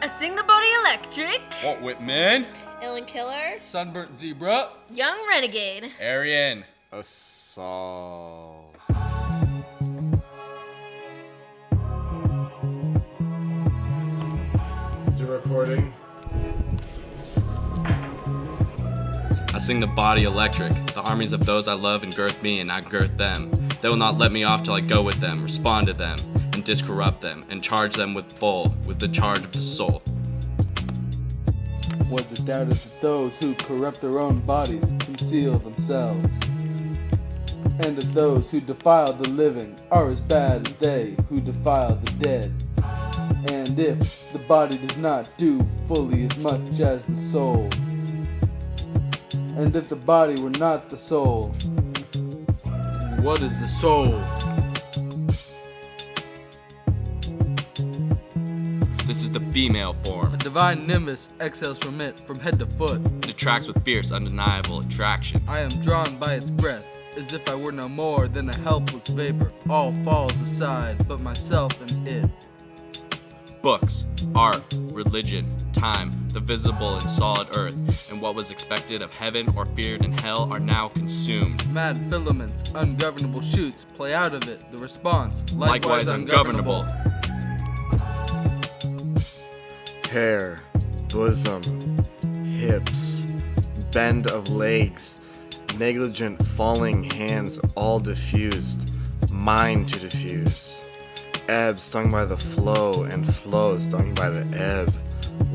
I sing the body electric. What Whitman? Ellen Killer. Sunburnt Zebra. Young renegade. Arian. Assault. You're recording? I sing the body electric. The armies of those I love and girth me and I girth them. They will not let me off till I go with them, respond to them, and discorrupt them, and charge them with the charge of the soul. Was it doubted that those who corrupt their own bodies conceal themselves? And that those who defile the living are as bad as they who defile the dead? And if the body does not do fully as much as the soul, and if the body were not the soul, what is the soul? This is the female form. A divine nimbus exhales from it from head to foot. It attracts with fierce, undeniable attraction. I am drawn by its breath, as if I were no more than a helpless vapor. All falls aside but myself and it. Books, art, religion, time, the visible and solid earth, and what was expected of heaven or feared in hell are now consumed. Mad filaments, ungovernable shoots, play out of it, the response, Likewise ungovernable. Hair, bosom, hips, bend of legs, negligent falling hands all diffused, mind to diffuse. Ebb stung by the flow and flow stung by the ebb.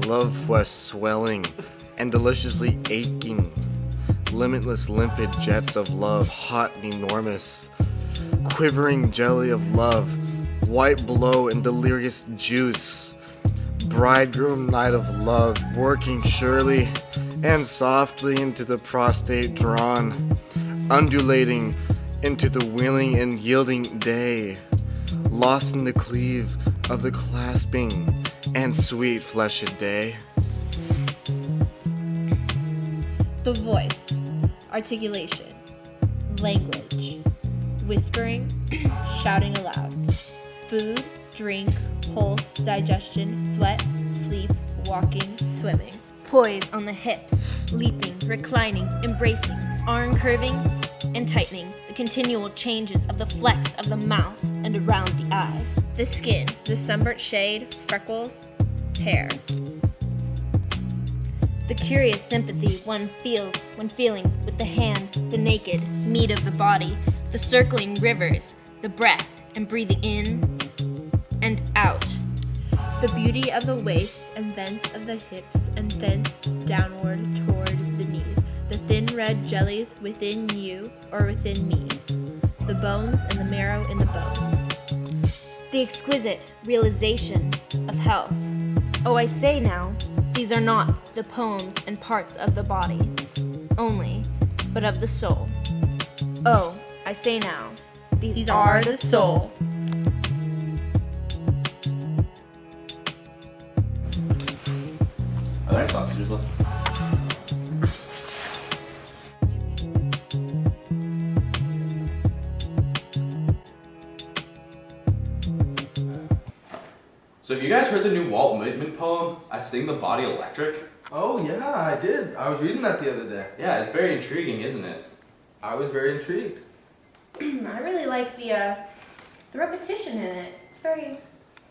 Love flesh swelling and deliciously aching. Limitless limpid jets of love, hot and enormous. Quivering jelly of love, white blow and delirious juice. Bridegroom night of love, working surely and softly into the prostate drawn, undulating into the willing and yielding day, lost in the cleave of the clasping and sweet fleshed day. The voice, articulation, language, whispering, shouting aloud, food, drink, pulse, digestion, sweat, sleep, walking, swimming. Poise on the hips, leaping, reclining, embracing, arm curving and tightening, the continual changes of the flex of the mouth and around the eyes. The skin, the sunburnt shade, freckles, hair. The curious sympathy one feels when feeling with the hand, the naked meat of the body, the circling rivers, the breath and breathing in and out. The beauty of the waist and thence of the hips and thence downward toward the knees. The thin red jellies within you or within me. The bones and the marrow in the bones. The exquisite realization of health. Oh, I say now, these are not the poems and parts of the body only, but of the soul. Oh, I say now, these are the soul. Are there any sausages left? So have you guys heard the new Walt Whitman poem, I Sing the Body Electric? Oh yeah, I did. I was reading that the other day. Yeah, it's very intriguing, isn't it? I was very intrigued. I really like the repetition in it. It's very...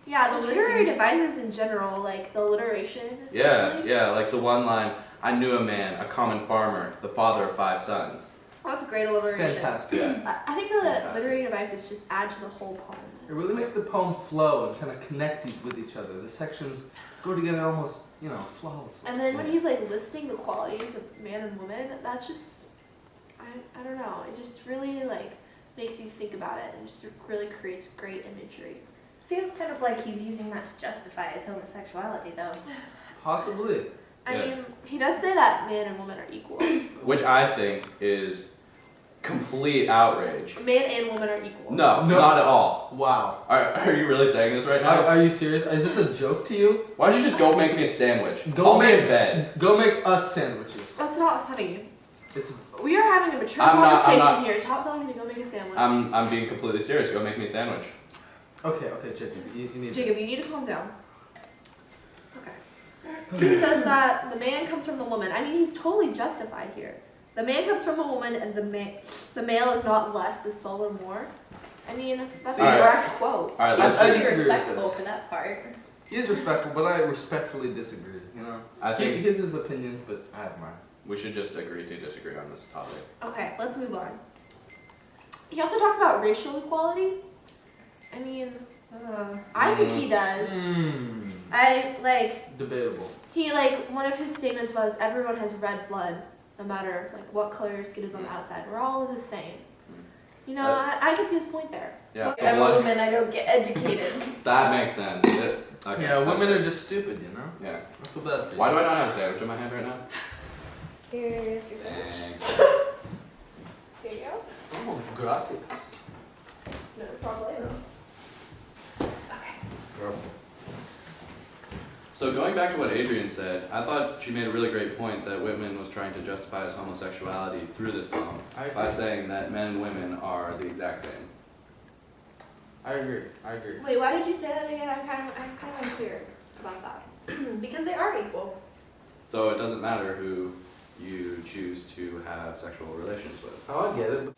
Yeah, the literary devices in general, like the alliteration especially. Yeah, like the one line, I knew a man, a common farmer, the father of 5 sons. Oh, that's a great alliteration. Fantastic. I think the literary devices just add to the whole poem. It really makes the poem flow and kind of connect with each other. The sections go together almost, flawlessly. And then when he's like listing the qualities of man and woman, that just, I don't know, it just really like makes you think about it and just really creates great imagery. Feels kind of like he's using that to justify his homosexuality, though. Possibly. I mean, he does say that man and woman are equal. Which I think is complete outrage. Man and woman are equal. No, not at all. Wow. Are you really saying this right now? Are you serious? Is this a joke to you? Why don't you just go make me a sandwich? Call me in bed. Go make us sandwiches. That's not funny. It's We are having a mature conversation here. Stop telling me to go make a sandwich. I'm being completely serious. Go make me a sandwich. okay, Jacob. You need Jacob, you need to calm down. Okay. He says that the man comes from the woman. I mean, he's totally justified here. The man comes from a woman, and the male is not less, the soul or more. I mean, that's a direct quote. All right, Seems let's pretty disagree with respectful this. for that part. He is respectful, but I respectfully disagree. You know, I think he has his opinions, but I have mine. we should just agree to disagree on this topic. Okay, let's move on. He also talks about racial equality. I mean, I think he does. Debatable. One of his statements was, everyone has red blood, no matter what color your skin is on the outside. We're all the same. You know, I can see his point there. Yeah, I'm a woman, I don't get educated. that makes sense. Okay, Yeah, that's women it. are just stupid, you know? Yeah. I feel bad for you. Why do I not have a sandwich in my hand right now? Here's your Thanks. There you go. Oh, gracias. No problem. So going back to what Adrian said, I thought she made a really great point that Whitman was trying to justify his homosexuality through this poem by saying that men and women are the exact same. I agree. Wait, why did you say that again? I'm kind of unclear about that. Because they are equal. So it doesn't matter who you choose to have sexual relations with. Oh, I get it.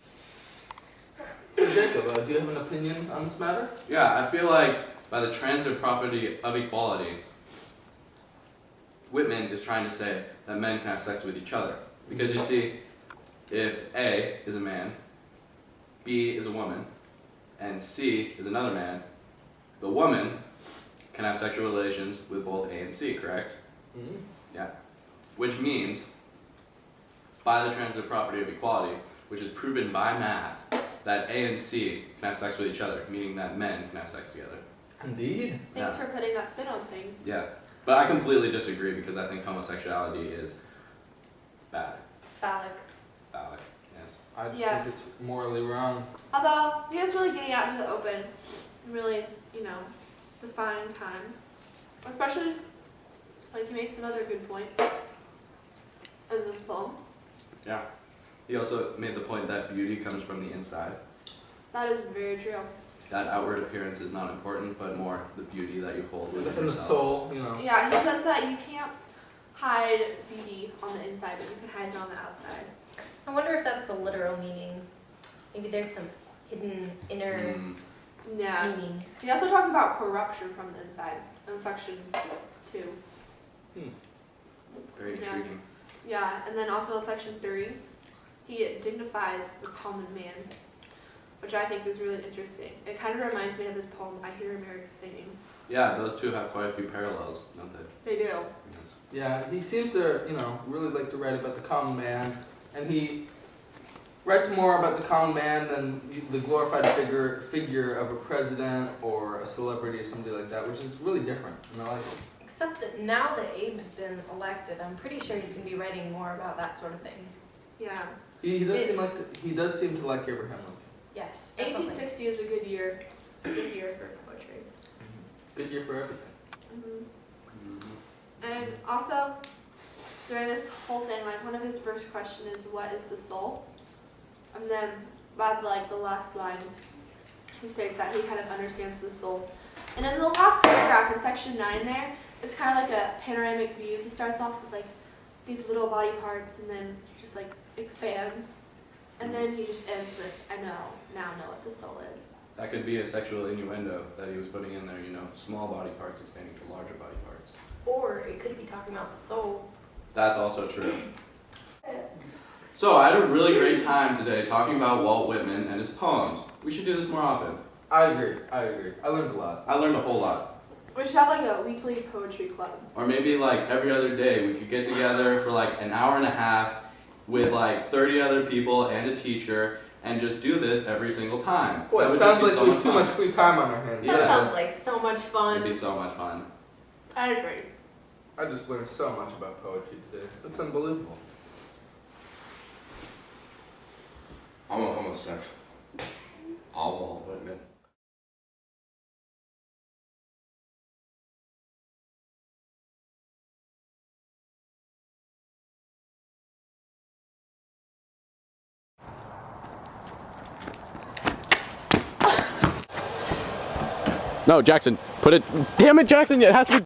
So Jacob, do you have an opinion on this matter? Yeah, I feel like by the transitive property of equality, Whitman is trying to say that men can have sex with each other. Because you see, if A is a man, B is a woman, and C is another man, the woman can have sexual relations with both A and C, correct? Mm-hmm. Yeah. Which means, by the transitive property of equality, which is proven by math, that A and C can have sex with each other, meaning that men can have sex together. Indeed. Thanks for putting that spin on things. Yeah. But I completely disagree because I think homosexuality is bad. Phallic. Phallic, yes. I just Yes. think it's morally wrong. Although, he is really getting out into the open and really, define times. Especially, he makes some other good points in this poem. Yeah. He also made the point that beauty comes from the inside. That is very true. That outward appearance is not important, but more the beauty that you hold within In the yourself. soul, you know. Yeah, he says that you can't hide beauty on the inside, but you can hide it on the outside. I wonder if that's the literal meaning. Maybe there's some hidden inner Mm, Yeah. meaning. He also talks about corruption from the inside in section 2. very Yeah. intriguing. Yeah, and then also in section 3, he dignifies the common man, which I think is really interesting. It kind of reminds me of his poem, I Hear America Singing. Yeah, those two have quite a few parallels, don't they? They do. Yes. Yeah, he seems to, really like to write about the common man, and he writes more about the common man than the glorified figure of a president or a celebrity or somebody like that, which is really different. Except that now that Abe's been elected, I'm pretty sure he's going to be writing more about that sort of thing. Yeah. He does seem to like Abraham Lincoln. Yes, definitely. 1860 is a good year for poetry. Good year for everything. And also, during this whole thing, one of his first questions is, what is the soul? And then, by the last line, he states that he kind of understands the soul. And in the last paragraph in section 9 there, it's kind of like a panoramic view. He starts off with these little body parts, and then he just expands. And then he just ends with, I now know what the soul is. That could be a sexual innuendo that he was putting in there, small body parts expanding to larger body parts. Or it could be talking about the soul. That's also true. So I had a really great time today talking about Walt Whitman and his poems. We should do this more often. I agree. I learned a lot. I learned a whole lot. We should have a weekly poetry club. Or maybe every other day we could get together for an hour and a half with 30 other people and a teacher and just do this every single time. Boy, That it would sounds just be like so we have too fun. much free time on our hands. That Yeah. sounds like so much fun. It'd be so much fun. I agree. I just learned so much about poetry today. It's unbelievable. I'm a homosexual. I'll Walt Whitman. No, Jackson, put it. Damn it, Jackson, it has to be.